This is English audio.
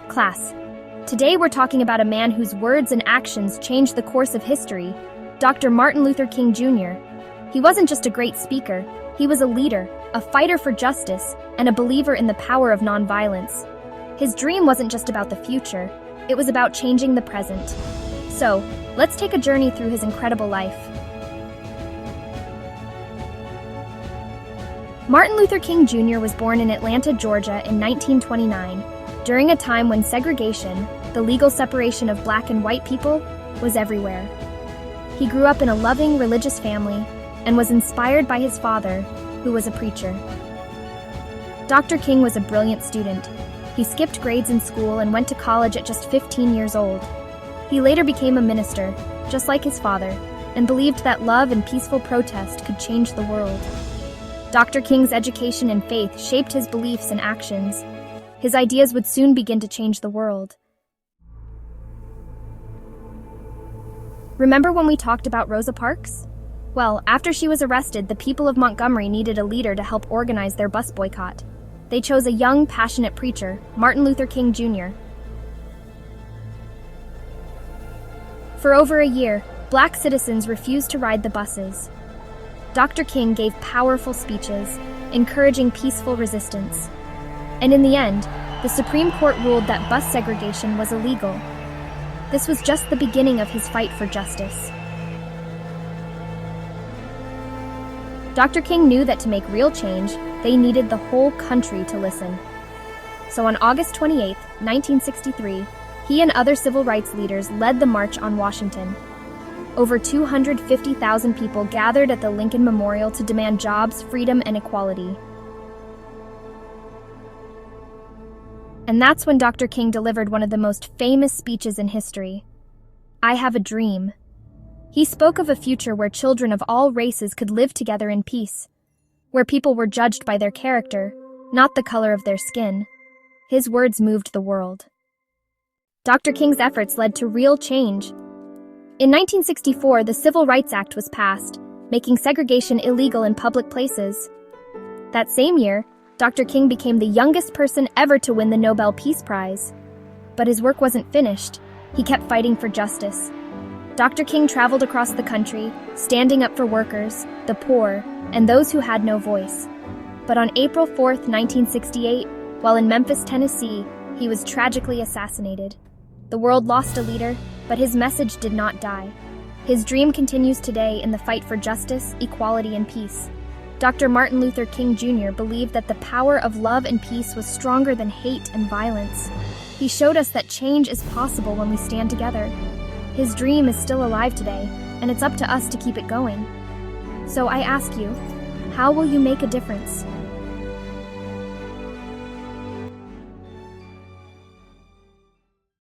Class, today we're talking about a man whose words and actions changed the course of history, Dr. Martin Luther King Jr. He wasn't just a great speaker, he was a leader, a fighter for justice, and a believer in the power of nonviolence. His dream wasn't just about the future, it was about changing the present. So, let's take a journey through his incredible life. Martin Luther King Jr. was born in Atlanta, Georgia in 1929, during a time when segregation, the legal separation of black and white people, was everywhere. He grew up in a loving, religious family and was inspired by his father, who was a preacher. Dr. King was a brilliant student. He skipped grades in school and went to college at just 15 years old. He later became a minister, just like his father, and believed that love and peaceful protest could change the world. Dr. King's education and faith shaped his beliefs and actions. His ideas would soon begin to change the world. Remember when we talked about Rosa Parks? Well, after she was arrested, the people of Montgomery needed a leader to help organize their bus boycott. They chose a young, passionate preacher, Martin Luther King Jr. For over a year, black citizens refused to ride the buses. Dr. King gave powerful speeches, encouraging peaceful resistance. And in the end, the Supreme Court ruled that bus segregation was illegal. This was just the beginning of his fight for justice. Dr. King knew that to make real change, they needed the whole country to listen. So on August 28, 1963, he and other civil rights leaders led the March on Washington. Over 250,000 people gathered at the Lincoln Memorial to demand jobs, freedom, and equality. And that's when Dr. King delivered one of the most famous speeches in history. "I have a dream." He spoke of a future where children of all races could live together in peace, where people were judged by their character, not the color of their skin. His words moved the world. Dr. King's efforts led to real change. In 1964, the Civil Rights Act was passed, making segregation illegal in public places. That same year, Dr. King became the youngest person ever to win the Nobel Peace Prize. But his work wasn't finished. He kept fighting for justice. Dr. King traveled across the country, standing up for workers, the poor, and those who had no voice. But on April 4, 1968, while in Memphis, Tennessee, he was tragically assassinated. The world lost a leader, but his message did not die. His dream continues today in the fight for justice, equality, and peace. Dr. Martin Luther King Jr. believed that the power of love and peace was stronger than hate and violence. He showed us that change is possible when we stand together. His dream is still alive today, and it's up to us to keep it going. So I ask you, how will you make a difference?